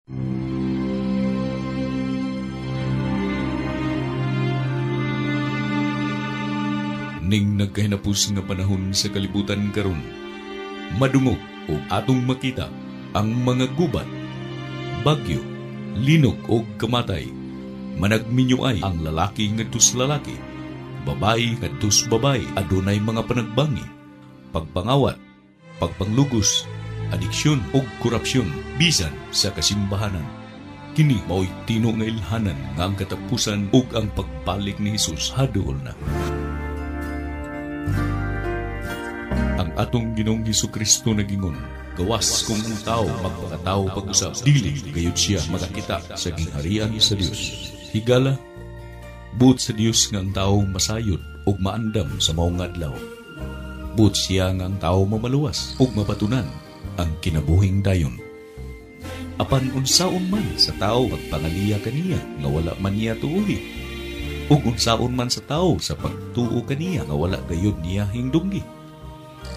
Ning nagkahinapos nga panahon sa kalibutan karon, madungog o atong makita ang mga gubat, bagyo, linog o kamatay. Managminyo ay ang lalaki ngadtos lalaki, babae ngadtos babae, adunay mga panagbangi, pagpangawat, pagpanglugos, adiksyon o korupsyon bisan sa kasimbahanan. Kini mao'y tino nga ilhanan nga ang katapusan ug ang pagbalik ni Hesus haduol na. Ang atong Ginoong Hesukristo nagingon, gawas kung ang tao magpakatao pag-usap, dili gayud siya makakita sa gingharian sa Dios. Higala, buot sa Dios nga ang tao masayod ug maandam sa maong adlaw. Buot siya nga ang tao mamaluwas ug mapatunan ang kinabuhing dayon. Apan unsaon man sa tao pagpangaliya kaniya nga wala man niya tuuhi, ug unsaon man sa tao sa pagtuo kaniya nga wala gayud niya hingdunggi,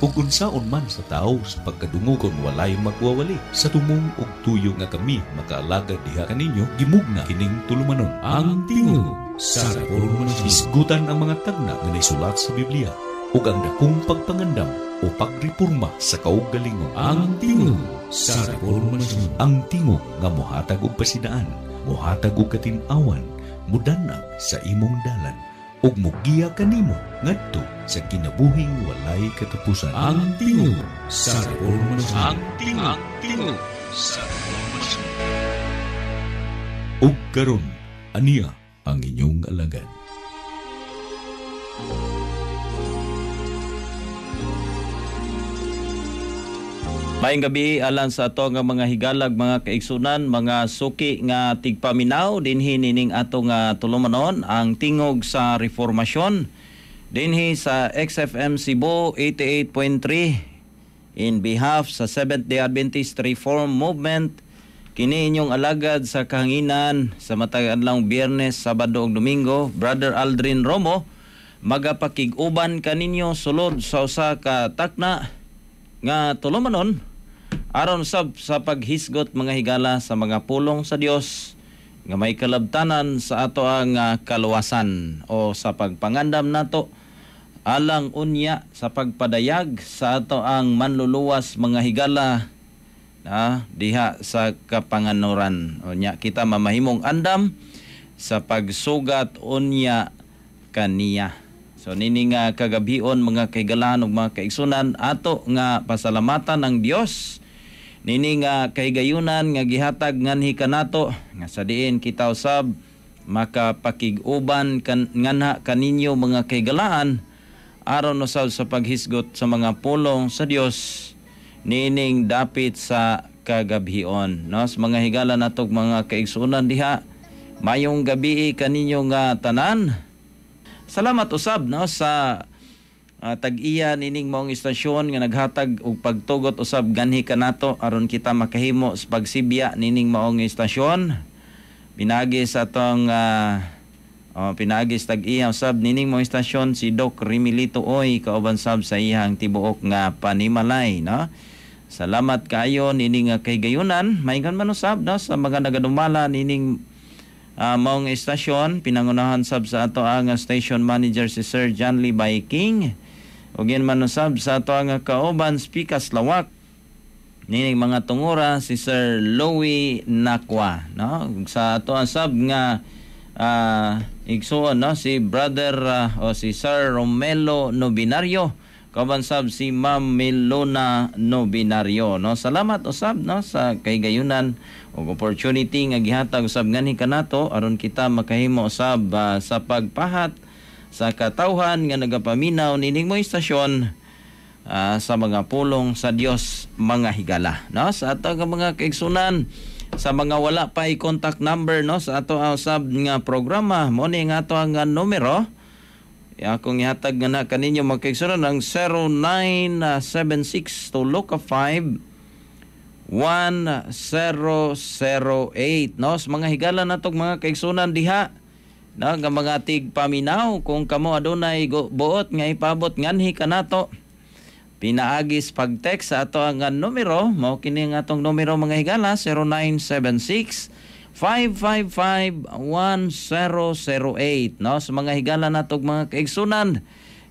ug unsaon man sa tao sa pagkadungugon walay magwawali. Sa tumong ug tuyo nga kami makaalagad diha kaninyo, gimugna kining tulumanon ang tingog sa reformasyon. Isgutan ang mga tagna nga naisulat sa Biblia ug ang dakong pagpangandam o pagreporma sa kaugalingon. Ang tingog sa reformasyon. Ang tingog nga mohatag og pasidaan, mohatag og katin-awan, mudanag sa imong dalan ug mugiya kanimo ngadto sa kinabuhing walay katapusan. Ang tingog sa reformasyon. Ang tingog sa reformasyon. Ug karon aniya ang inyong alagad. Maayong gabi alang sa ato nga mga higalag, mga kaigsunan, mga suki nga tigpaminaw dinhi nining ato nga tulumanon ang tingog sa reformasyon dinhi sa XFM Cebu 88.3 in behalf sa Seventh-day Adventist Reform Movement. Kini inyong alagad sa kahanginan sa matag adlawng Biyernes, Sabado ug Domingo, Brother Aldrin Romo, magapakig-uban kaninyo sulod sa usa ka takna nga tulumanon aron sa paghisgot mga higala sa mga pulong sa Dios nga may kalabtanan sa ato ang kaluwasan o sa pagpangandam nato alang unya sa pagpadayag sa ato ang manluluwas mga higala diha sa kapanganuran. Unya kita mamahimong andam sa pagsugat unya kaniya. So nini nga kagabion mga kahigalan ug mga kaigsunan, ato nga pasalamatan ang Dios. Nini nga kahigayunan nga gihatag nganhi kanato nga sa diin kita usab makapakig-uban nganha kaninyo mga kahigalaan aron usab sa paghisgot sa mga pulong sa Dios nining dapit sa kagabion. No, sa mga higala natog mga kaigsunan diha, mayong gabi kaninyo nga tanan. Salamat usab no sa tag-iya nining maong istasyon nga naghatag og pagtugot usab ganhi kanato aron kita makahimo sa pagsibya nining maong istasyon. Pinagi sa atong pinagi sa tag-iya usab nining maong istasyon si Doc Remilito Oy kauban sab sa iyang tibuok nga panimalay no. Salamat kaayo nining kahigayunan. Maingkan man usab no sa mga nagadumala nining maong istasyon, pinangunahan sab sa ato ang station manager si Sir John Lee King. Ug yan man sab sa ato ang kauban Spikas Lawak nining mga tungura si Sir Louie Nakwa no. Sa ato ang sab nga igsuon no si brother o si Sir Romelo Nobinario, kauban sab si Ma'am Melona Nobinario no. Salamat usab no sa kahigayunan og opportunity nga gihatag usab nganhi kanato aron kita makahimo usab sa pagpahat sa katawhan nga nagapaminaw nining mo istasyon sa mga pulong sa Dios mga higala no. Sa ato nga mga kaigsunan, sa mga wala pa i-contact number no sa ato usab nga programa, mo ni nga ato nga numero akong ihatag nga na kaninyo mga kaigsunan ang 0976 to loka 5 1008 no. Sa mga higala natog mga kaigsunan diha no nga mga tigpaminaw, kung kamo adunay buot nga ipabot nganhi kanato pinaagis pag-text sa ato ang numero, mao kini nga atong numero mga higala, 0976 555-1008, no? Sa mga higala natog mga kaigsunan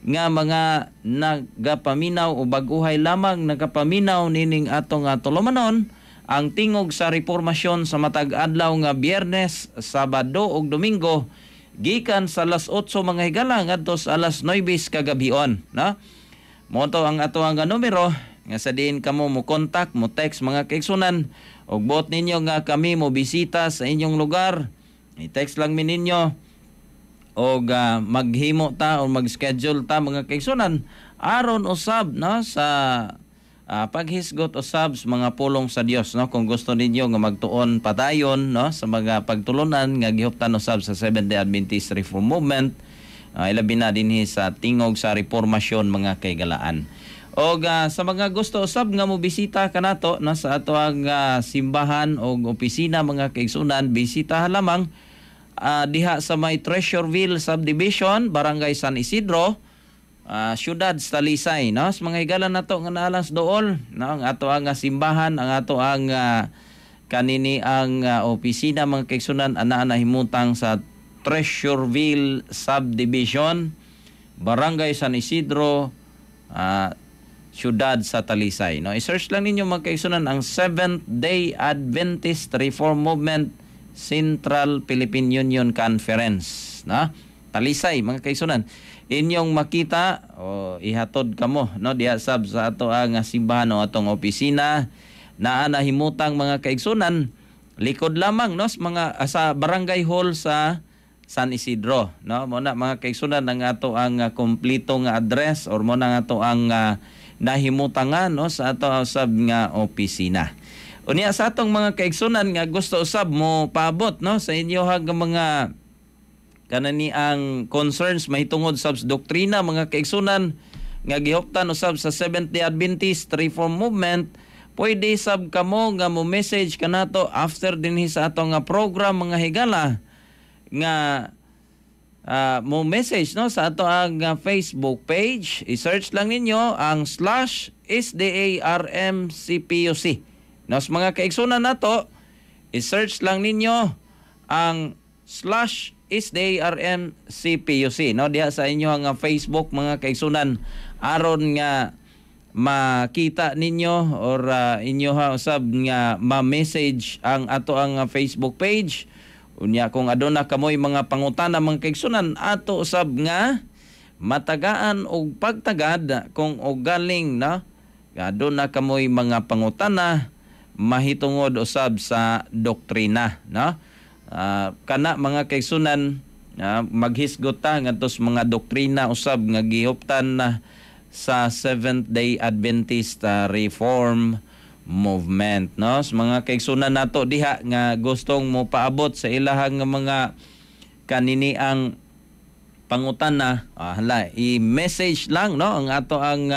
nga mga nagapaminaw o baguhay lamang nagapaminaw nining atong tulumanon ang tingog sa reformasyon sa matag adlaw nga Biyernes, Sabado ug Domingo gikan sa alas 8 mga higala ngadto sa alas 9 kagabion, no? Mo to ang ato ang numero nga sa diin kamo mo contact, mo text mga kaigsunan og bot ninyo nga kami mo bisita sa inyong lugar. I-text lang mi ninyo og maghimo ta o mag-schedule ta mga kaigsunan aron usab, no, sa paghisgot usab sa mga pulong sa Dios, no? Kung gusto ninyo nga magtuon padayon, no, sa mga pagtulunan nga gihuptan usab sa Seventh-day Adventist Reform Movement, ilabi na dinhi sa tingog sa reformasyon mga kaigalaan. O sa mga gusto usab nga mo bisita kanato, no, sa ato ang simbahan o opisina mga kaigsunan, bisita lamang diha sa may Treasureville Subdivision, Barangay San Isidro, Syudad Talisay, no? Sa mga higala nato nga naalas dool, no, ang ato ang simbahan, ang ato ang kanini ang opisina mga kaigsunan ana himutang sa Treasureville Subdivision, Barangay San Isidro, Syudad sa Talisay, no? I-search lang ninyo mga kaigsunan ang Seventh-day Adventist Reform Movement Central Philippine Union Conference, no? Talisay mga kaigsunan. Inyong makita o ihatod kamo, no, diha sab sa ato ang simbahan o atong opisina naa nahimutang mga kaigsunan likod lamang, no, sa mga sa Barangay Hall sa San Isidro, no? Mo na mga kaigsunan ang ato ang kompleto nga address or mo na ato ang nahimutangan, no, sa ato usab nga opisina. Unya sa atong mga kaigsunan nga gusto usab mo paabot, no, sa inyo hag mga kanani ang concerns mahitungod sa doktrina mga kaigsunan nga gihuptan usab sa Seventh-day Adventist Reform Movement, pwede sab kamo nga mo message kanato after dinhi sa ato nga program mga higala nga mo message, no, sa ato ang Facebook page. I-search lang ninyo ang /SDARMCPUC. No, sa mga kaigsunan nato, i-search lang ninyo ang /SDARMCPUC, no, diha sa inyo ang Facebook mga kaigsunan aron nga makita ninyo or inyo usab nga ma-message ang ato ang Facebook page. Unya kung aduna kamoy mga pangutana mga kaigsunan ato usab nga matagaan og pagtagad kung og galing, no, aduna kamoy mga pangutana mahitungod usab sa doktrina, no. Kana mga kaigsunan maghisgot ta ngadto sa mga doktrina usab nga gihuptan na sa Seventh-day Adventist Reform Movement, no? Sa mga kaigsunan nato diha nga gustong mo paabot sa ilahang mga kanini ang pangutana, i-message lang, no, ang ato ang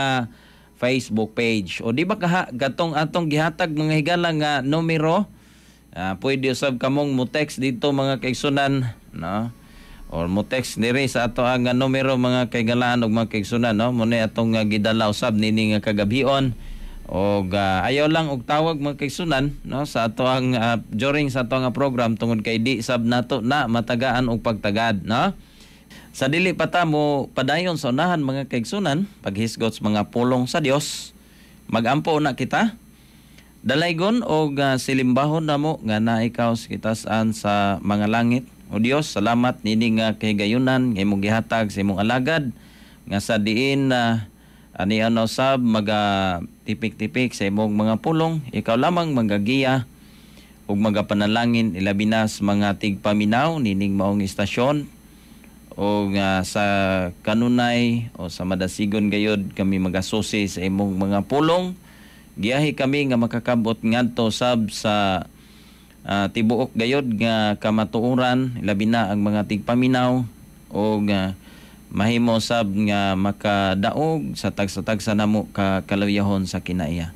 Facebook page. O di ba gatong atong gihatag mga higala nga numero, pwede usab kamong mo text dito mga kaigsunan, no, or mo text diri sa ato ang numero mga kaigalaan ug mga kaigsunan, no, mo ni atong gidala usab nini nga kagabion. Og ayaw lang og tawag mga kaigsunan, no, sa ato ang during sa ato nga program tungod kay di sab nato na matagaan og pagtagad, no. Sa dili pa ta mo padayon sa unahan mga kaigsunan paghisgot sa mga pulong sa Dios, magampo na kita dalaygon og silimbahon namo nga na ikaw sa kitas-an sa mga langit. O Dios, salamat nini nga kahigayunan nga imong gihatag sa imong alagad nga sa diin ani ano sab tipik-tipik sa imong mga pulong, ikaw lamang magagiya ug magapanalangin ilabi na sa mga tigpaminaw nining maong istasyon o sa kanunay o sa madasigon gayod kami magasusi sa imong mga pulong. Giyahi kami nga makakabot ngadto sab sa tibuok gayod nga kamatuoran ilabi na ang mga tigpaminaw o mahimo sab nga makadaog sa tagsa-tagsa namo kaluyahon sa kinaiya.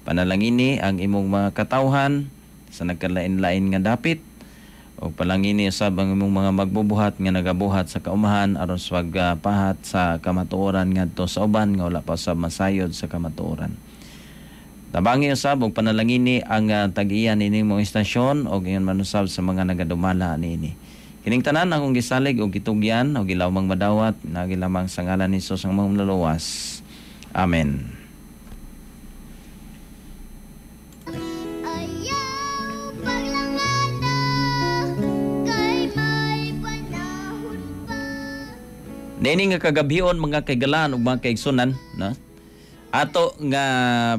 Panalangini ang imong mga katawhan sa nagkalain-lain nga dapit O palangini usab ang imong mga magbubuhat nga nagabuhat sa kaumahan aron sa pagpahat sa kamatuoran ngadto sa uban nga wala pa usab masayod sa kamatuoran. Tabangi usab og panalangini ang tag-iya nining mga istasyon og ingon man usab sa mga nagadumala niini. Kining tanan akong gisalig og gitugyan og gilawmang madawat nagilamang sa ngalan ni Hesus ang mamluluwas. Amen. Nini nga kagabion mga kaigalaan ug mga kaigsunan, no? Ato nga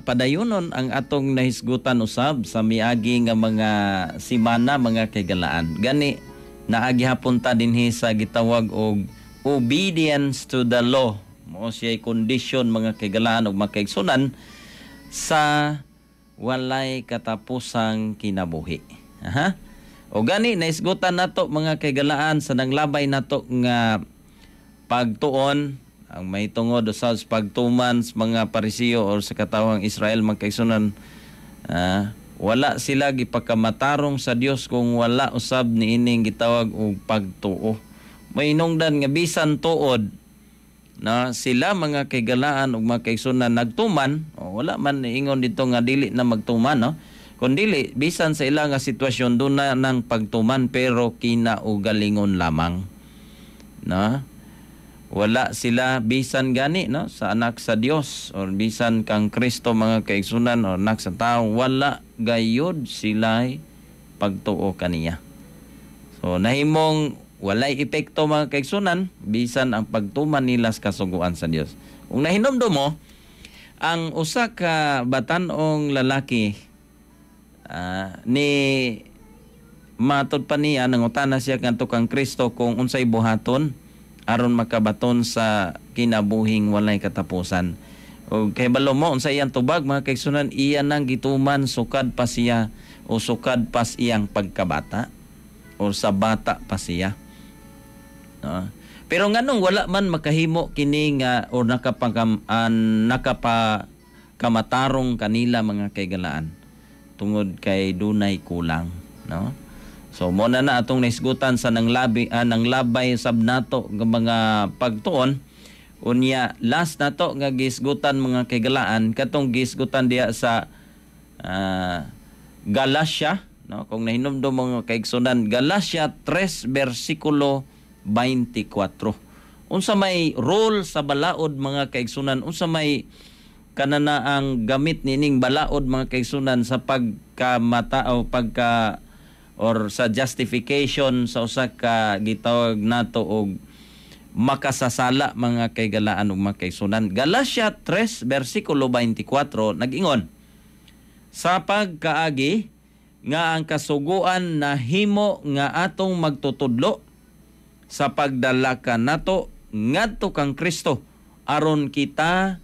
padayonon ang atong nahisgutan usab sa miagi nga mga simana mga kaigalaan. Gani naagi hapon ta dinhi sa gitawag og obedience to the law. Mao siya'y condition mga kaigalaan ug mga kaigsunan sa walay katapusang kinabuhi. Aha. O gani nahisgutan nato mga kaigalaan sa nanglabay nato nga pagtuon ang may tungod sa pagtuman sa mga Parisiyo o sa katawang Israel magkaigsunan, wala sila gipakamatarong sa Dios kung wala usab niining gitawag og pagtuo. May hinungdan nga bisan tuod na sila mga kaigalaan ug mga kaigsunan nagtuman, wala man ingon dito nga dili na magtuman, no? Kundili bisan sa ilang nga sitwasyon doon na ng pagtuman pero kinaugalingon lamang, no? Wala sila bisan gani, no, sa anak sa Dios or bisan kang Kristo mga kaigsunan o anak sa tao, wala gayud sila pagtuo kaniya. So nahimong walay epekto mga kaigsunan bisan ang pagtuman nila sa kasuguan sa Dios. Kung nahinomdom mo ang usa ka batan-ong lalaki, ni matod pa niya nangutana siya kanto kang Kristo kung unsay buhaton aron makabaton sa kinabuhing walay katapusan. O kay balo mo unsay iyang tubag mga kaigsunan, iya nang gituman sukad pa siya o sukad pas iyang pagkabata o sa bata pa siya. Pero nganong wala man makahimo kini nga o nakapakamatarong kanila mga kaigalaan tungod kay dunay kulang, no? So mo na atong naisgutan sa nanglabay sab nato nga mga pagtuon. Unya last nato nga gisgutan mga kaigalaan katong gisgutan diya sa Galacia, no? Kung nahinomdom mga kaigsunan, Galacia 3 versikulo 24. Unsa may role sa balaod mga kaigsunan, unsa may kanana ang gamit nining balaod mga kaigsunan sa pagkamata o or sa justification sa usa ka gitawag nato og makasasala mga kaigalaan ug mga kaigsunan. Galacia 3 versikulo 24 nag-ingon, sa pagkaagi nga ang kasuguan nahimo nga atong magtutudlo sa pagdala nato ngadto kang Kristo aron kita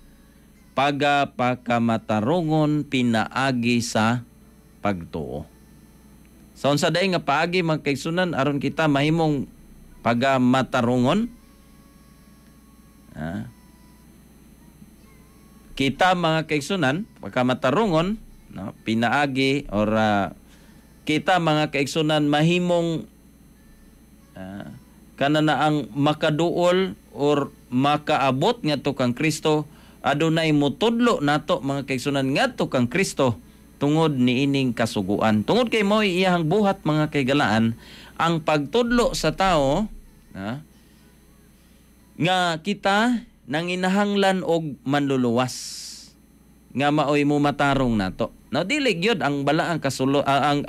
pagapakamatarungon pinaagi sa pagtuo. So unsa day nga paagi mga kaigsunan aron kita mahimong pagamatarungon? Kita mga kaigsunan pagamatarungon, no, pinaagi or kita mga kaigsunan mahimong kanana ang makaduol or makaabot ngadto kang Kristo, adunay mutudlo nato mga kaigsunan ngadto kang Kristo tungod niining kasuguan. Tungod kay mo iyang buhat mga kaigalaan ang pagtudlo sa tao nga kita nanginahanglan og manluluwas nga maoy mo matarong nato. No, dili gyud ang bala ang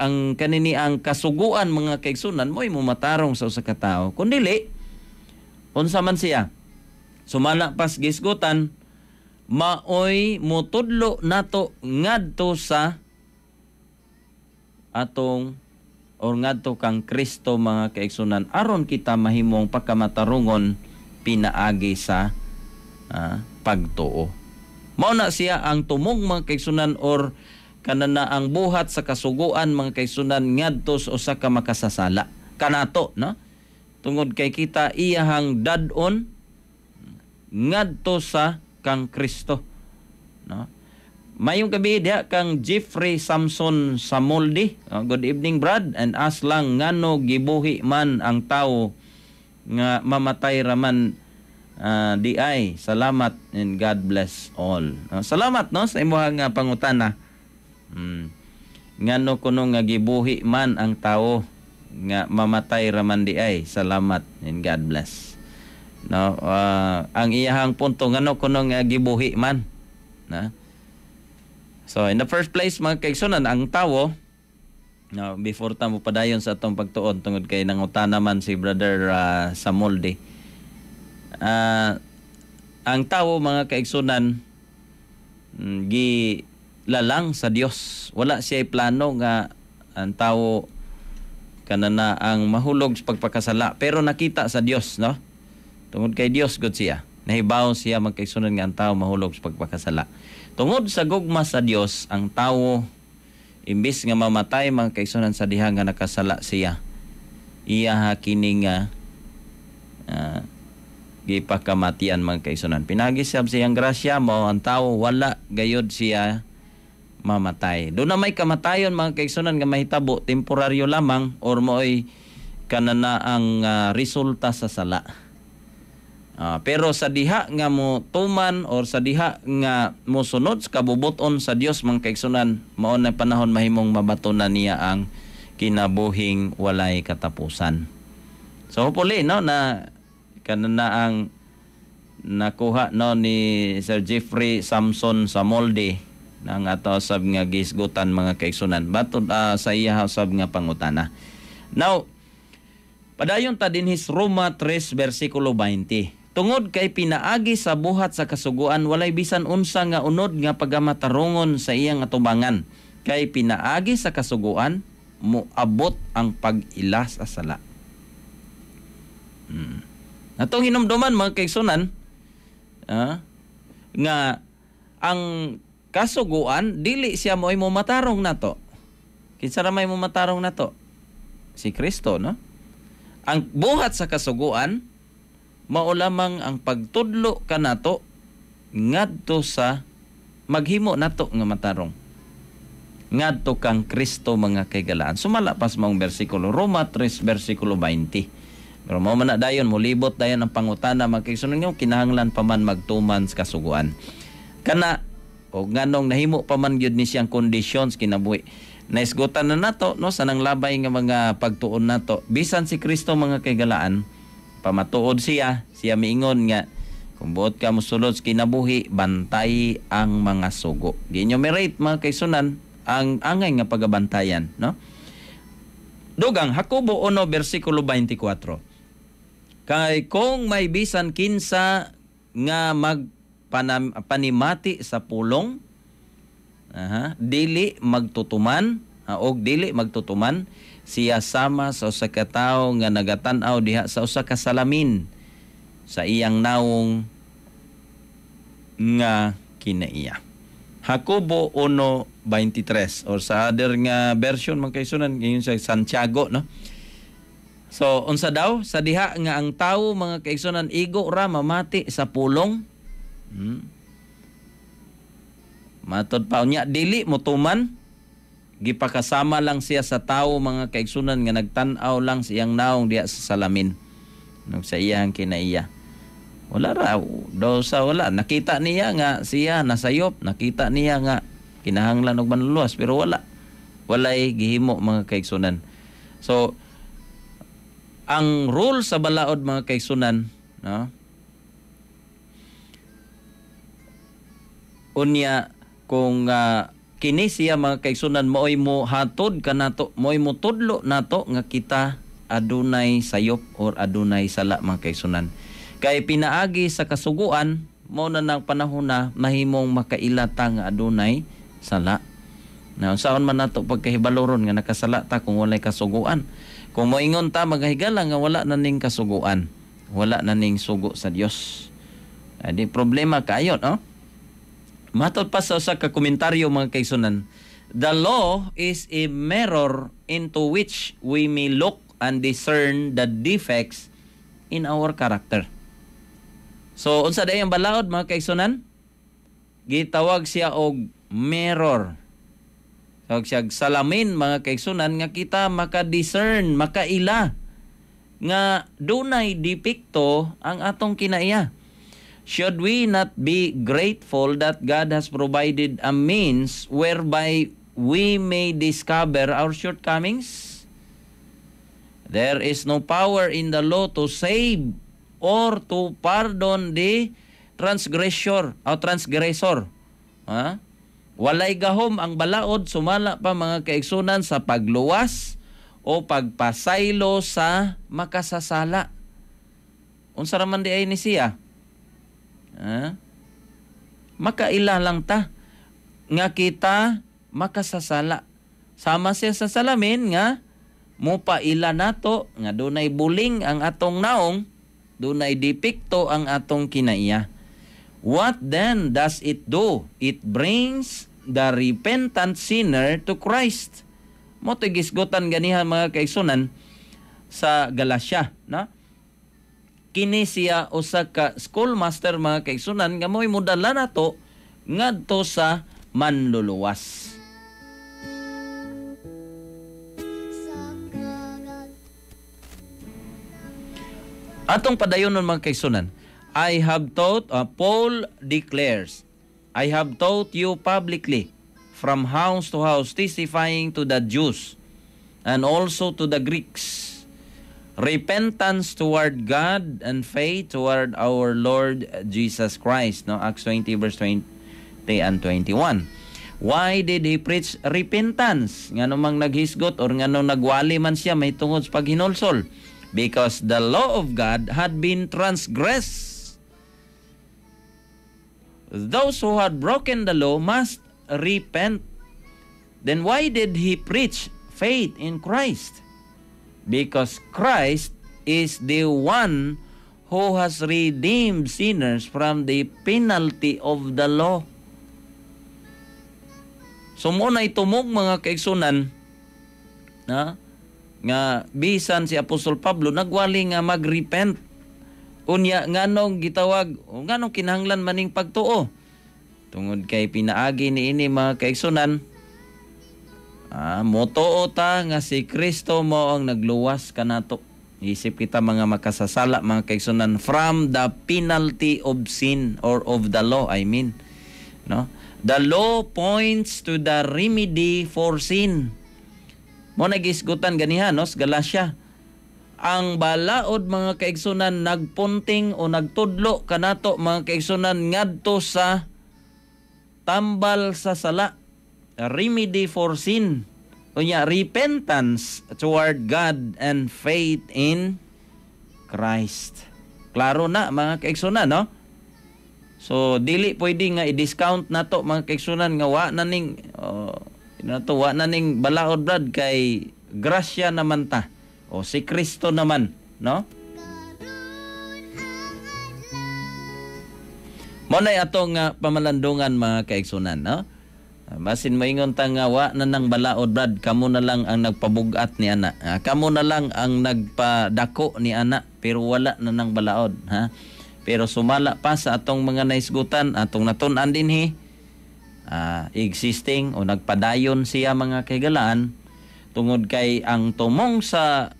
ang kanini ang kasuguan mga kaigsunan mo'y mo matarong sa usa ka tawo. Kun dili unsa man siya sumala pas gisgutan maoy mutudlo nato ngadto sa atong or ngadto kang Kristo mga kaigsunan aron kita mahimong pagkamatarungon pinaagi sa pagtuo. Mao na siya ang tumong mga kaigsunan or kanana ang buhat sa kasuguan mga kaigsunan ngadto sa usa ka makasasala kanato, no? Tungod kay kita iyahang dadon ngadto sa kang Kristo, no? Mayong gabi diha kang Jeffrey Samson Samoldi. Good evening Brad, and as lang ngano gibuhi man ang tawo nga mamatay raman di ay. Salamat and God bless all. Salamat no sa imong nga pangutana. Ngano kuno nga gibuhi man ang tawo nga mamatay raman di ay. Salamat and God bless. No, ang iyahang punto ngano kuno nga gibuhi man, na. So in the first place mga kaigsunan, ang tawo, no, before ta mo padayon sa atong pagtuon tungod kay nangutana man si Brother Samoldi. Ang tawo mga kaigsunan, gilalang sa Dios. Wala siya plano nga ang tawo kanana ang mahulog sa pagpakasala, pero nakita sa Dios, no? Tungod kay Dios gud siya. Nahibaw siya magkaigsunan nga ang tawo mahulog sa pagpakasala. Tungod sa gugma sa Dios, ang tawo imbis nga mamatay mga kaigsunan sa diha nga nakasala siya, iya kini nga gipakamatian mga kaigsunan. Pinagisab siyang grasya mo ang tawo wala gayod siya mamatay. Doon na may kamatayon mga kaigsunan nga mahitabo temporaryo lamang or mo'y kanana ang resulta sa sala. Pero sa diha nga mo tuman or sa diha nga mo sunod sa kabubuton sa Dios mga kaigsunan, mao na panahon mahimong mabatunan niya ang kinabuhing walay katapusan. So hopefully no na kanana ang nakuha no ni Sir Jeffrey Samson Samoldi nang ato sab nga gisgutan mga kaigsunan batud sa iya sab nga pangutana. Now padayon ta dinhis Roma 3 bersikulo 20. Tungod kay pinaagi sa buhat sa kasuguan walay bisan unsa nga unod nga pagamatarungon sa iyang atubangan, kay pinaagi sa kasuguan moabot ang pag-ila sa sala. Atong hinumduman mga kaigsunan nga ang kasuguan dili siya mo'y mumatarong nato. Kinsa ra may mumatarong nato? Si Kristo, no? Ang buhat sa kasuguan mao lamang ang pagtudlo kanato ngadto sa maghimo nato nga matarong. Ngadto kang Kristo mga kaigalaan. Sumala pas maong bersikulo Roma 3 bersikulo 20. Pero mao man na dayon molibot dayon ang pangutana mga kaigsunan nga kinahanglan pa man magtuman sa kasuguan. Kana o nganong nahimo pa man gyud ni siyang conditions kinabuhi. Naisgutan na nato no sa nang labay nga mga pagtuon nato. Bisan si Kristo mga kaigalaan, pamatuod siya miingon nga kung buot ka mosulod sa kinabuhi, bantay ang mga sugo. Gi-enumerate mga kaigsunan ang angay nga pagabantayan, no? Dugang Jacobo 1 bersikulo 24. Kay kung may bisan kinsa nga panimati sa pulong, dili magtutuman og dili magtutuman siya sama sa usa ka tawo nga nagatan-aw diha sa usa ka salamin sa iyang nawong nga kinaiya. Jacobo 1:23 or sa other nga version man kaisunan ngayon sa Santiago, no? So unsa daw sa diha nga ang tawo mga kaisunan igo ra mamati sa pulong. Matod pa niya dili motuman, gipakasama lang siya sa tawo mga kaigsunan nga nagtan-aw lang siyang naong diha sa salamin nung sa iyang kinaiya. Wala ra daw sa wala, nakita niya nga siya nasayop, nakita niya nga kinahanglan og manluluwas pero walay gihimo mga kaigsunan. So ang rule sa balaod mga kaigsunan, no? Unya kung kini siya mga kaigsunan mo'y mo hatod kanato, mo'y mo tudlo nato nga kita adunay sayop or adunay sala mga kaigsunan. Kay pinaagi sa kasuguan mao na nang panahon na mahimong makailata nga adunay sala. Na unsaon man nato pagkahibaloron nga nakasala ta kung walay kasuguan. Kung moingon ta magahigala nga wala na ning kasuguan, wala na ning sugo sa Dios. Di problema kayo, no? Matod pa sa usa ka komentaryo mga kaigsunan, the law is a mirror into which we may look and discern the defects in our character. So unsa day ang balaod mga kaigsunan? Gitawag siya og mirror. So, siyag salamin mga kaigsunan nga kita maka-discern, makaila nga dunay depekto ang atong kinaiya. Should we not be grateful that God has provided a means whereby we may discover our shortcomings? There is no power in the law to save or to pardon the transgressor. Ha? Walay gahom ang balaod, sumala pa mga kaigsunan sa pagluwas o pagpasaylo sa makasasala. Unsa raman di ay ni siya? Makaila lang ta nga kita makasasala. Sama siya sa salamin nga mupaila nato nga dunay buling ang atong naong, dunay depekto ang atong kinaiya. What then does it do? It brings the repentant sinner to Christ. Mo to gisgutan ganiha mga kaigsunan sa Galacia, na? Kini siya usa ka schoolmaster mga kaigsunan nga mo'y mudala nato ngadto sa manluluwas. Atong padayonon mga kaigsunan, I have taught, Paul declares, I have taught you publicly from house to house, testifying to the Jews and also to the Greeks, repentance toward God and faith toward our Lord Jesus Christ. No? Acts 20 verse 20 and 21. Why did he preach repentance? Nga namang naghisgot or nga nung nagwali man siya may tungod sa paghinulsol? Because the law of God had been transgressed. Those who had broken the law must repent. Then why did he preach faith in Christ? Because Christ is the one who has redeemed sinners from the penalty of the law. So muna itumog mga kaigsunan na nga bisan si Apostol Pablo nagwali nga magrepent. Unya nganong gitawag, nganong kinahanglan maning pagtuo? Tungod kay pinaagi ni ini mga kaigsunan, motuo ta nga si Kristo mo ang nagluwas kanato. Isip kita mga makasasala mga kaigsunan from the penalty of sin or of the law, I mean. No? The law points to the remedy for sin. Mo nagisgutan ganiha no sa Galacia. Ang balaod mga kaigsunan nagpunting o nagtudlo kanato mga kaigsunan ngadto sa tambal sa sala, remedy for sin, unya repentance toward God and faith in Christ. Klaro na mga kaigsunan, no? So dili pwede nga i-discount nato mga kaigsunan nga wa na ning wa na ning balaod brad kay grasya naman ta. O si Kristo naman, no? Monay atong pamalandungan mga kaigsunan, no? Basin maingon ta nga wa na nang balaod brad, kamo na lang ang nagpabugat ni ana. Kamo na lang ang nagpadako ni ana pero wala na nang balaod, ha? Pero sumala pa sa atong mga naisgutan, atong natun-an dinhi, existing o nagpadayon siya mga kaigalaan tungod kay ang tumong sa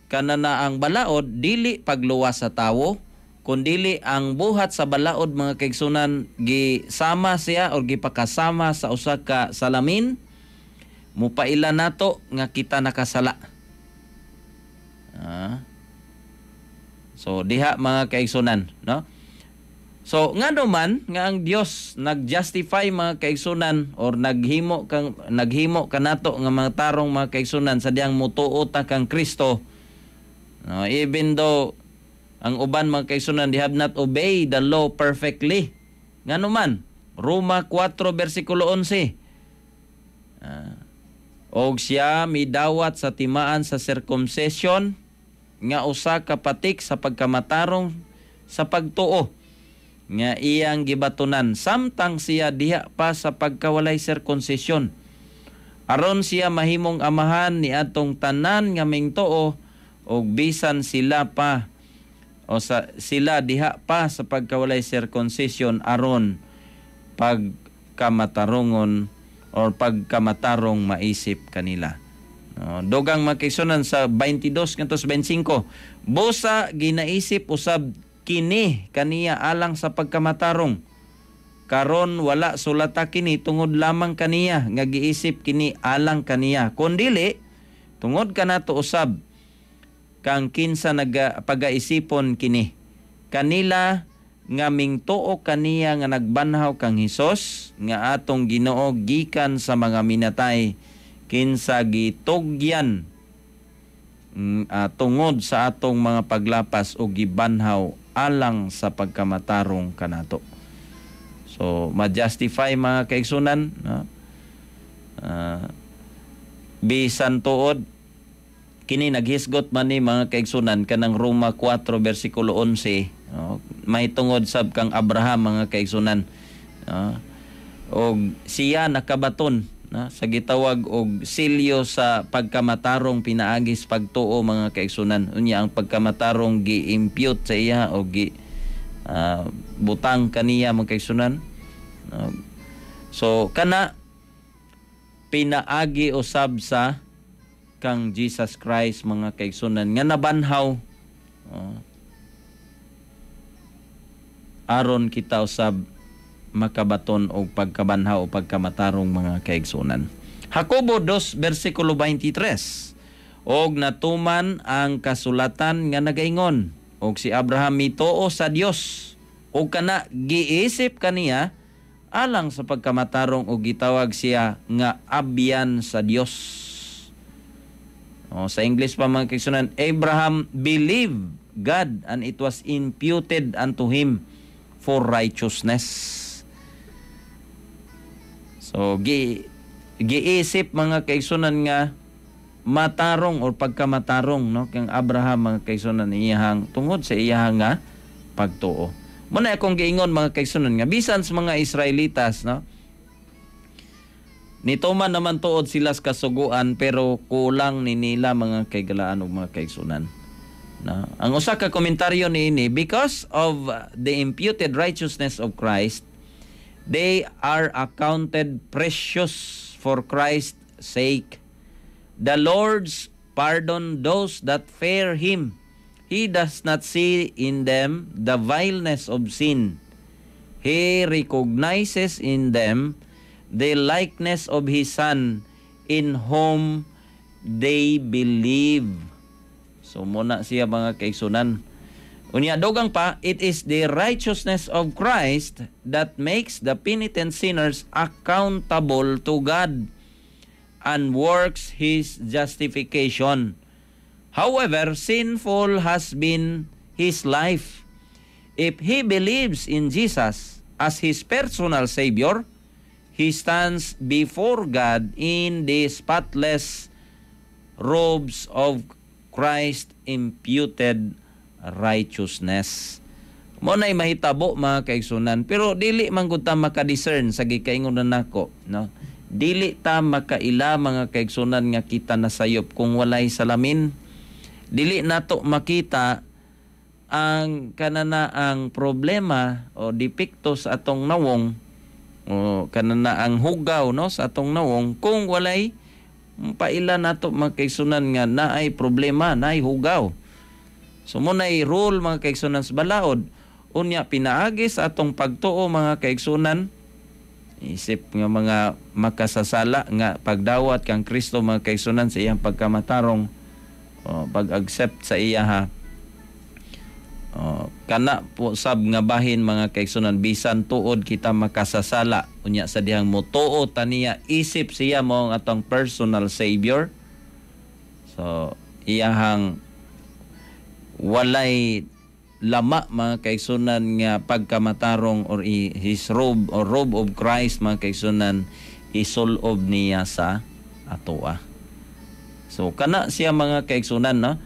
kanana ang balaod dili pagluwas sa tawo kundili ang buhat sa balaod mga kaigsunan gisama siya o gipakasama sa usa ka salamin mupaila nato nga kita nakasala. So diha mga kaigsunan, no? So ngano man nga ang Dios nag-justify mga kaigsunan or naghimo kanato nga mga tarong mga kaigsunan sa diyang mutuo ta kang Kristo. No, even though ang uban mga kaigsunan they have not obeyed the law perfectly. Ngano man Roma 4 bersikulo 11. Og siya midawat sa timaan sa circumcision nga usa ka patik sa pagkamatarong sa pagtuo nga iyang gibatunan samtang siya diha pa sa pagkawalay sirkonsisyon aron siya mahimong amahan ni atong tanan nga mingtuo og bisan sila pa sila diha pa sa pagkawalay sirkonsisyon aron pagkamatarungon or pagkamatarong maisip kanila. Dogang makisunan sa 22 ngantos 25. Busa ginaisip usab kini kaniya alang sa pagkamatarong. Karon wala sulata kini tungod lamang kaniya nga giisip kini alang kaniya. Kundili tungod kanato usab kang kinsa pagaisipon kini. Kanila nga mingtuo kaniya nga nagbanhaw kang Hesus nga atong Ginoo gikan sa mga minatay kinsa gitugyan tungod sa atong mga paglapas o gibanhaw alang sa pagkamatarong kanato. So ma-justify mga kaigsunan, no? Bisan tuod kini naghisgot man ni mga kaigsunan kanang Roma 4 bersikulo 11, no? May tungod sab kang Abraham mga kaigsunan, no? Og siya nakabaton, no? Sa gitawag og silyo sa pagkamatarong pinaagis pagtuo mga kaigsunan. Unya ang pagkamatarong gi-impute sa iya o butang kaniya mga kaigsunan. So kana pinaagi usab sa kang Jesus Christ mga kaigsunan nga nabanhaw aron kita usab makabaton og pagkabanhaw o pagkamatarong mga kaigsunan. Jacobo 2 bersikulo 23. Og natuman ang kasulatan nga nagaingon og si Abraham mituo sa Dios og kana giisip kaniya alang sa pagkamatarong og gitawag siya nga abyan sa Dios. Sa English pa mga kaigsunan, Abraham believed God and it was imputed unto him for righteousness. So giisip mga kaigsunan nga matarong or pagkamatarong, no, kang Abraham mga kaigsunan iyahang tungod sa iyahang nga pagtuo. Muna akong giingon mga kaigsunan nga bisan sa mga Israelitas, no, nito man naman tuod sila sa kasuguan pero kulang ni nila mga kaigalaan ug mga kaigsunan. No? Ang usa ka komentaryo niini, because of the imputed righteousness of Christ, they are accounted precious for Christ's sake. The Lord's pardon those that fear Him. He does not see in them the vileness of sin. He recognizes in them the likeness of His Son in whom they believe. So muna siya mga kaigsunan. Unya dogang pa, it is the righteousness of Christ that makes the penitent sinners accountable to God and works His justification. However, sinful has been his life. If he believes in Jesus as his personal Savior, he stands before God in the spotless robes of Christ imputed righteousness. Mo nay mahitabo mga kaigsunan, pero dili man gud ta maka-discern sa gikaingon nako, no? Dili ta makaila mga kaigsunan nga kita nasayop kung walay salamin. Dili nato makita ang kanana ang problema o depekto sa atong nawong o kanana ang hugaw, no, sa atong nawong kung walay paila nato mga kaigsunan nga naay problema, naay hugaw. So mo nay rule mga kaigsunan sa balaod, unya pinaagi sa atong pagtuo mga kaigsunan, isip nga mga makasasala nga pagdawat kang Kristo mga kaigsunan sa iyang pagkamatarong, pag-accept sa iya ha. Kana po sab nga bahin mga kaigsunan, bisan tuod kita makasasala unya sa dihang motuo taniya isip siya mo ang atong personal Savior. So iyahang walay lama mga kaigsunan nga pagkamatarong or his robe or robe of Christ mga kaigsunan isulob niya sa atoa. So kana siya mga kaigsunan, no,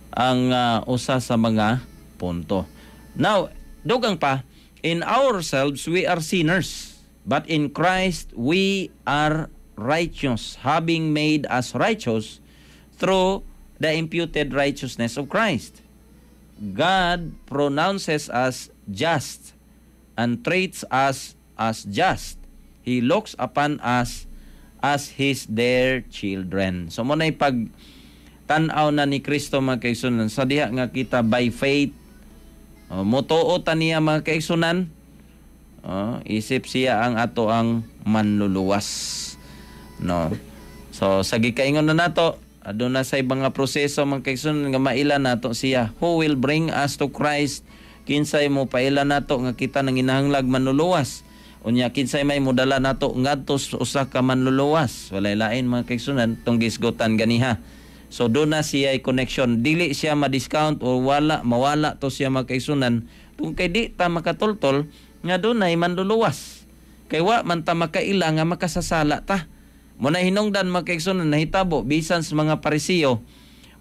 ang usa sa mga punto. Now, dugang pa, in ourselves we are sinners, but in Christ we are righteous, having made us righteous through the imputed righteousness of Christ. God pronounces us just and treats us as just He looks upon us as His dear children. So mo na'y pag tan-aw na ni Kristo mga kaigsunan, sa diha nga kita by faith, mutuo ta niya mga kaigsunan, isip siya ang ato ang manluluwas. No. So sa gikaingon na nato, aduna say mga proseso mga kaigsunan nga maila nato siya. Who will bring us to Christ? Kinsay mo paila nato nga kita nang inahanglag manluluwas. Unya kinsay may modala nato ngadto usa ka manluluwas. Walay lain mga kaigsunan tong gisgutan ganiha. So do na siya connection. Dili siya ma-discount o mawala to siya mga kaigsunan. Tung kay di ta makatultol nga dunay manluluwas. Kay wa man ta makaila nga makasasala ta. Muna hinungdan mga kaigsunan nahitabo bisan sa mga Parisiyo,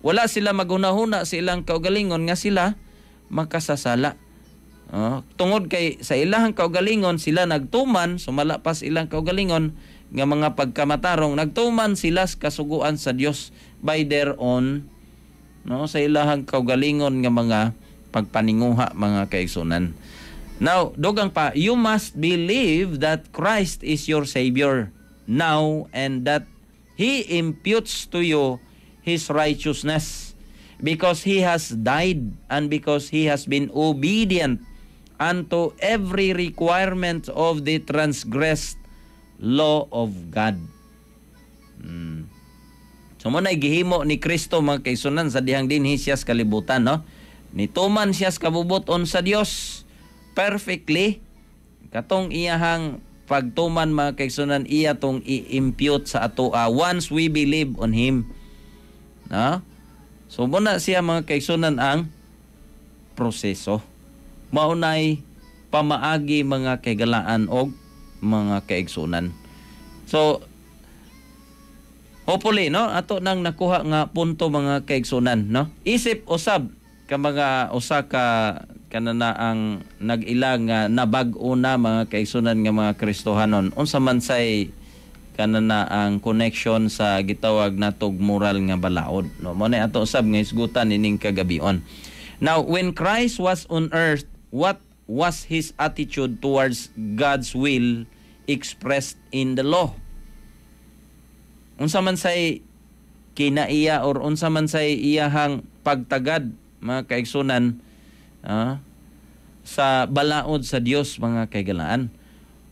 wala sila magunahuna sa ilang kaugalingon nga sila makasasala. Tungod kay sa ilang kaugalingon sila nagtuman, sumala pas ilang kaugalingon nga mga pagkamatarong, nagtuman sila sa kasuguan sa Dios by their own, no, sa ilang kaugalingon nga mga pagpaninguha mga kaigsunan. Now, dogang pa, you must believe that Christ is your Savior now and that He imputes to you His righteousness because He has died and because He has been obedient unto every requirement of the transgressed law of God. So mo na gihimo ni Kristo mga kaigsunan sa dihang dinhi siya sa kalibutan, no? Nituman siya sa kabubuton sa Dios perfectly. Katong iyahang pagtuman mga kaigsunan, iya tong i-impute sa ato once we believe on Him. No? So muna siya mga kaigsunan ang proseso. Maunay pamaagi mga kaigalaan o mga kaigsunan. So hopefully, no, ato nang nakuha nga punto mga kaigsunan, no? Isip usab ka mga usa ka kanana ang nag-ilang nabag-o na mga kaigsunan nga mga Kristohanon. Unsa man say kanana ang connection sa gitawag natog moral nga balaod, no? Mo na ato usab nga isgutan ining kagabion. Now, when Christ was on earth, what was His attitude towards God's will expressed in the law? Unsa man say kinaiya or unsa man say iyahang pagtagad mga kaigsunan sa balaod sa Dios mga kaigalaan.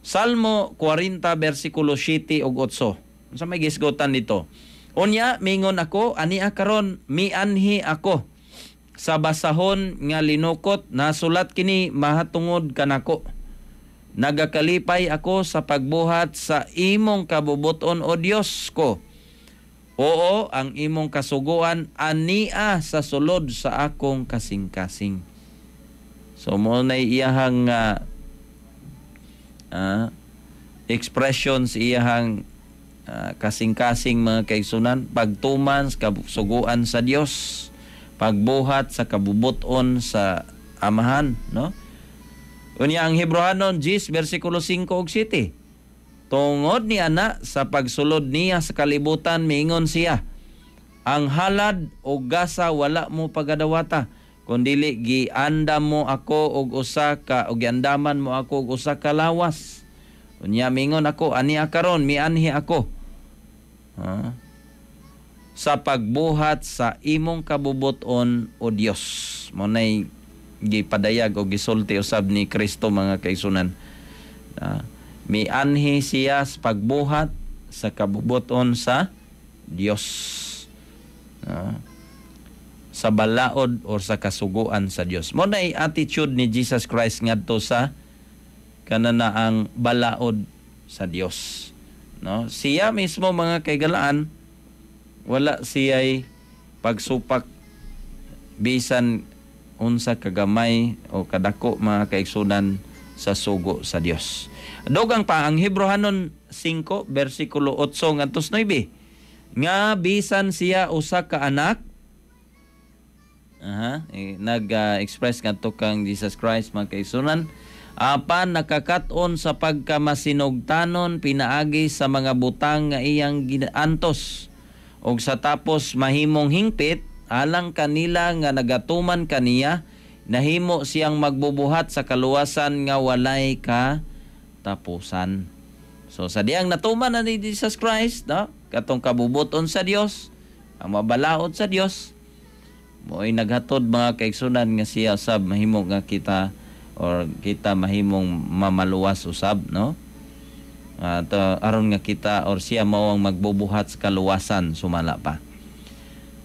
Salmo 40 versikulo 7 ug 8. Unsa may gisgotan dito? Unya mingon ako ani karon mianhi ako sa basahon nga linukot, nasulat kini mahatungod kanako. Nagakalipay ako sa pagbuhat sa imong kabubuton o Dios ko. Oo, ang imong kasuguan ania sa sulod sa akong kasing-kasing. So mo na iyahang expressions, iyahang kasing-kasing mga kaigsunan, pagtuman sa kasuguan sa Dios, pagbuhat sa kabubuton sa Amahan, no? Unya ang Hebrehanon 10 versikulo 5 ug 7. Tungod ni ana sa pagsulod niya sa kalibutan miingon siya, ang halad o gasa wala mo pagadawata, kundili giandam mo ako og usa ka og giandaman mo ako og usa ka lawas. Unya mingon ako ani karon mianhi ako sa pagbuhat sa imong kabubuton o Dios. Mo nay gipadayag o gisulti usab ni Kristo mga kaigsunan. Mianhi siya sa pagbuhat sa kabubuton sa Dios. Sa balaod o sa kasuguan sa Dios. Mo nay attitude ni Jesus Christ ngadto sa kanana ang balaod sa Dios. No? Siya mismo mga kaigalaan, wala siya'y pagsupak bisan unsa kagamay o kadako mga kaigsunan sa sugo sa Dios. Dogang pa ang Hebrehanon 5 versikulo 8 ngadtos 9, nga bisan siya usa ka anak, nag-express ngadto kang Jesus Christ mga kaigsunan, apan nakakaton sa pagkamasinugtanon pinaagi sa mga butang nga iyang giantos, og sa tapos mahimong hingpit alang kanila nga nagatuman kaniya, nahimo siyang magbubuhat sa kaluwasan nga walay ka tapusan. So sa diyang natuman na ni Jesus Christ, no? Katong kabubuton sa Dios, ang mabalaod sa Dios, mo'y naghatod mga kaigsunan nga siya usab mahimo nga kita or kita mahimong mamaluwas usab, no? At aron nga kita or siya mao ang magbubuhat sa kaluwasan sumala pa.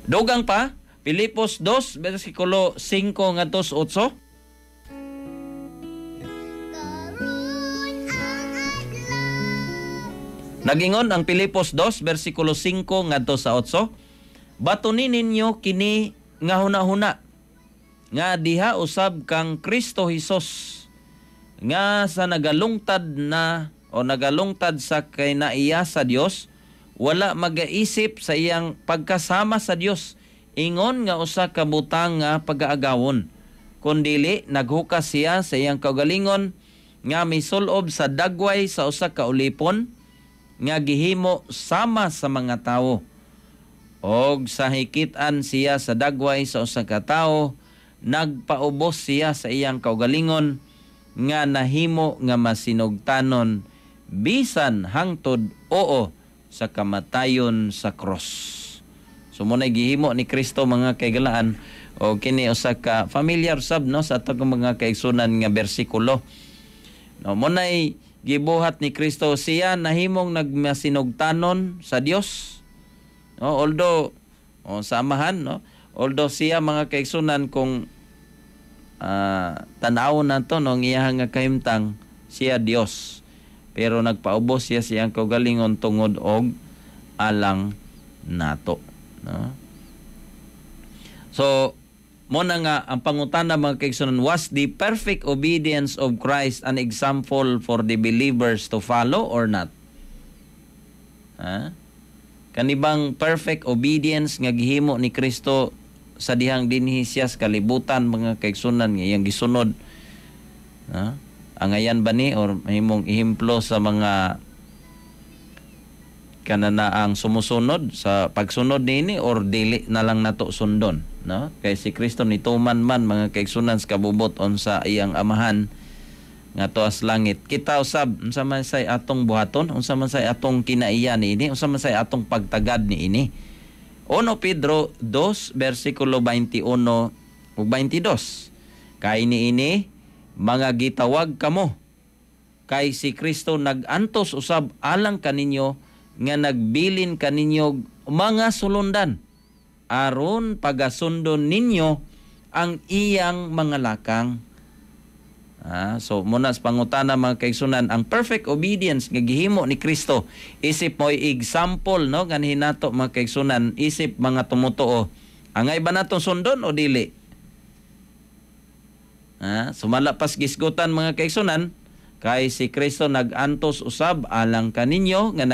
Dugang pa, Filipos 2 bersikulo 5 ngadto sa 8. Nagingon ang Filipos 2 bersikulo 5 ngadto sa 8. Batunin ninyo kini nga hunahuna nga diha usab kang Kristo Hesus nga sa nagalungtad na o nagalungtad sa kinaiya sa Dios, wala magaisip sa iyang pagkasama sa Dios ingon nga usa ka butang nga pag-aagawon, kundili naghukas siya sa iyang kaugalingon nga misulob sa dagway sa usa ka ulipon nga gihimo sama sa mga tawo, og sa hikitan siya sa dagway sa usa ka tawo nagpaubos siya sa iyang kaugalingon nga nahimo nga masinugtanon bisan hangtod oo sa kamatayon sa cross. So munay gihimo ni Kristo mga kaigalaan, o kini usa ka familiar sab no sa atong mga kaigsunan nga bersikulo. No, munay gibuhat ni Kristo, siya nahimong nagmasinugtanon sa Dios. No, although samahan, no, although siya mga kaigsunan kung tanaw nato no iyang nga kahimtang siya Dios, pero nagpaubos siya siyang kaugalingon tungod og alang nato, no? So muna nga ang pangutana mga kaigsunan, was the perfect obedience of Christ an example for the believers to follow or not? Kanibang perfect obedience nga gihimo ni Kristo sa dihang dinhi siya sa kalibutan mga kaigsunan nga iyang gisunod, angayan ba ni or mahimong ihimplo sa mga kananaang sumusunod sa pagsunod nini or dili na lang nato sundon, no? Kay si Kristo nituman man mga kaigsunan sa kabubuton sa iyang amahan nga tuas langit. Kita usab unsa man say atong buhaton, unsa man say atong kinaiya niini, unsa man say atong pagtagad niini. 1 Pedro 2 bersikulo 21 ug 22. Kay niini mga gitawag kamo kay si Kristo nag-antos usab alang kaninyo nga nagbilin kaninyo mga sulundan aron pagasundon ninyo ang iyang mga lakang. So muna sa pangutana mga kaigsunan, ang perfect obedience nga gihimo ni Kristo, isip mo example, no, nga hinato mga kaigsunan, isip mga tumutuo, angay ba natong sundon o dili? Sumalapas gisgutan mga kaigsunan, kay si Kristo nag-antos usab alang kaninyo nga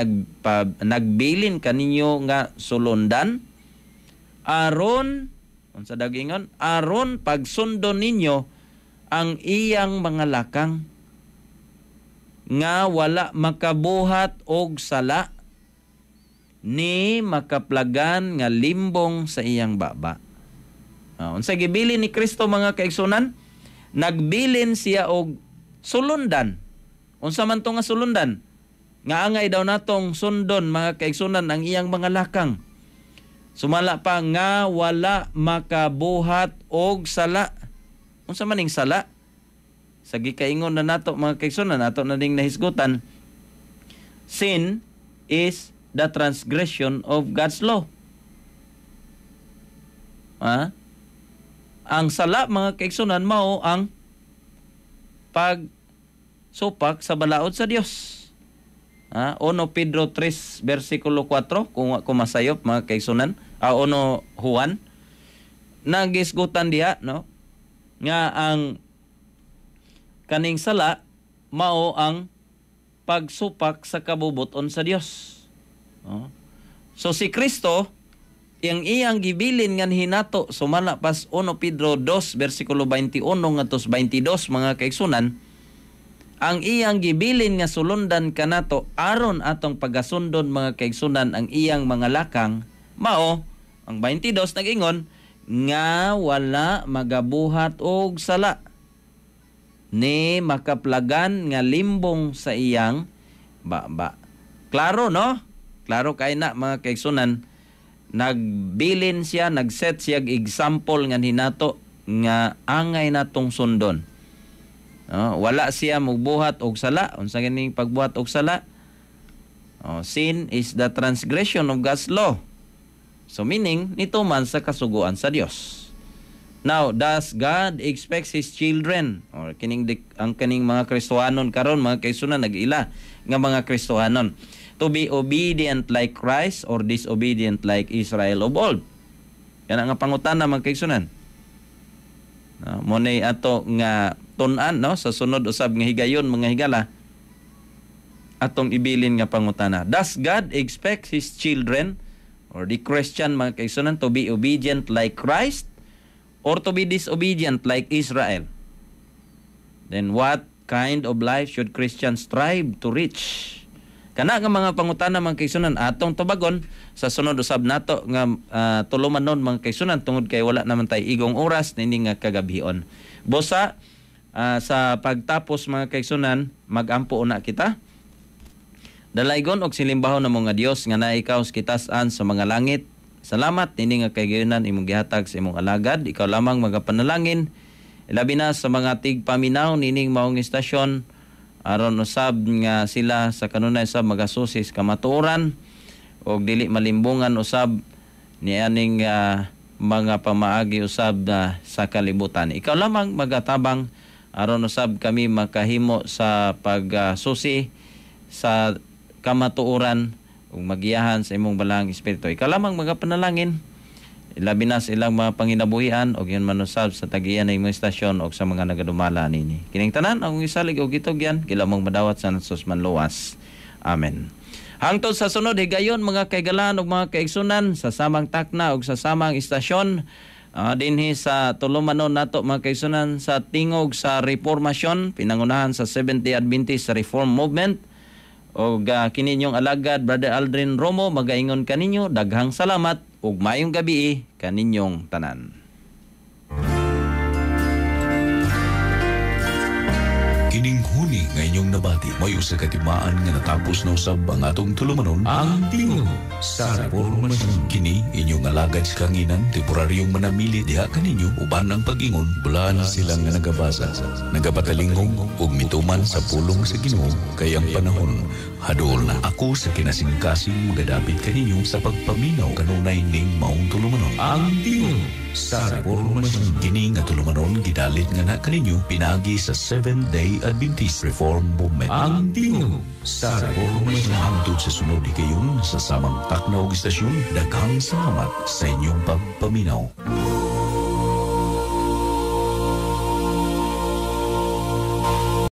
nagbilin kaninyo nga sulundan aron unsa dagingon, aron pagsundon ninyo ang iyang mga lakang nga wala makabuhat og sala ni makaplagan nga limbong sa iyang baba. Unsa gibilin ni Kristo mga kaigsunan? Nagbilin siya og sulundan. Unsa man to nga sulundan? Nga angay daw natong sundon mga kaigsunan ang iyang mga lakang. Sumala pa nga wala makabuhat og sala. Unsa man ning sala? Sa gikaingon na nato mga kaigsunan, nato na ding nahisgutan, sin is the transgression of God's law. Ang sala mga kaigsunan mao ang pagsupak sa balaod sa Dios. 1 Pedro 3 bersikulo 4 kung masayop mga kaigsunan, 1 Juan nagisgutan diha, no, nga ang kaning sala mao ang pagsupak sa kabubuton sa Dios. So si Kristo yang iyang gibilin nga hinato sumala pas 1 Pedro 2 bersikulo 21 ngadto 22 mga kaigsunan, ang iyang gibilin nga sulundan kanato aron atong pagasundon mga kaigsunan ang iyang mga lakang mao ang 22 nag-ingon nga wala magabuhat og sala ni makaplagan nga limbong sa iyang ba. Klaro, no? Klaro kay na mga kaigsunan, nagbilin siya, nagset siya example nga hinato nga angay natong sundon. Wala siya magbuhat og sala. Unsa ganing pagbuhat og sala? Sin is the transgression of God's law. So meaning, nito man sa kasuguan sa Dios. Now, does God expects His children, or ang kining mga Kristohanon karon, mga kaigsunan, nag-ila nga mga Kristohanon, to be obedient like Christ or disobedient like Israel of old? Yan ang pangutana, mga kaigsunan. Munay ato nga tun-an, no, sa sunod usab nga higayon, mga higala, atong ibilin nga pangutana. Does God expect His children or the Christian, mga kaigsunan, to be obedient like Christ or to be disobedient like Israel? Then what kind of life should Christians strive to reach? Kana nga mga pangutana, mga kaigsunan, atong tubagon sa sunod usab nato nga tulumanon, mga kaigsunan, tungod kay wala naman tay igong oras nini nga kagabhion. Busa sa pagtapos, mga kaigsunan, magampo na kita. Dalaygon og silimbahon na mga Dios nga na ikaw kitas-an sa mga langit. Salamat nini nga kaygayonan imong gihatag sa imong alagad. Ikaw lamang magapanalangin. Ilabi na sa mga tigpaminaw nining maong istasyon aron usab nga sila sa kanunay sa magasusis kamatuoran og dili malimbungan usab nianing mga pamaagi usab sa kalibutan. Ikaw lamang magatabang aron usab kami makahimo sa pagsusi sa kamatuoran ug magiyahan sa imong balang espiritu. Ikaw lamang magapanalangin. Ilabi na sa ilang mga panginabuhian o yun manusab sa tagiyan ng imong istasyon o sa mga nagadumala nini. Kining tanan ang isalig o gitugyan, kila mong madawat sa nasos manluwas. Amen. Hangtod sa sunod, higayon mga kaigalan o mga kaigsunan sa samang takna o sa samang istasyon, dinhi sa tulumanon nato mga kaigsunan sa tingog sa reformasyon, pinangunahan sa Seventh-day Adventist Reform Movement, o kininyong alagad Brother Aldrin Romo, magaingon kaninyo daghang salamat ug maayong gabi kaninyong tanan. Kining huni nga inyong nabati, may usa ka timaan nga natapos na usab ang atong tulumanon, ang tingog sa reformasyon. Kini inyong alagad sa kanginan, temporaryong manamili diha kaninyo uban ang pag-ingon, bulan silang nga nagabasa, nagapatalingog ug mituman sa pulong sa Ginoo, kay ang panahon hadol na. Ako sa kinasingkasing magadapit kaninyo sa pagpaminaw kanunay ning maong tulumanon, ang tingog sa reformasyon. Kini nga tulumanon gidalit nga na kaninyo pinagi sa Seventh-day Adventist Reform Movement, ang tingog sa reformasyon. Hangtod sa sunod higayon sa samang takna og istasyon, daghang salamat sa inyong pagpaminaw.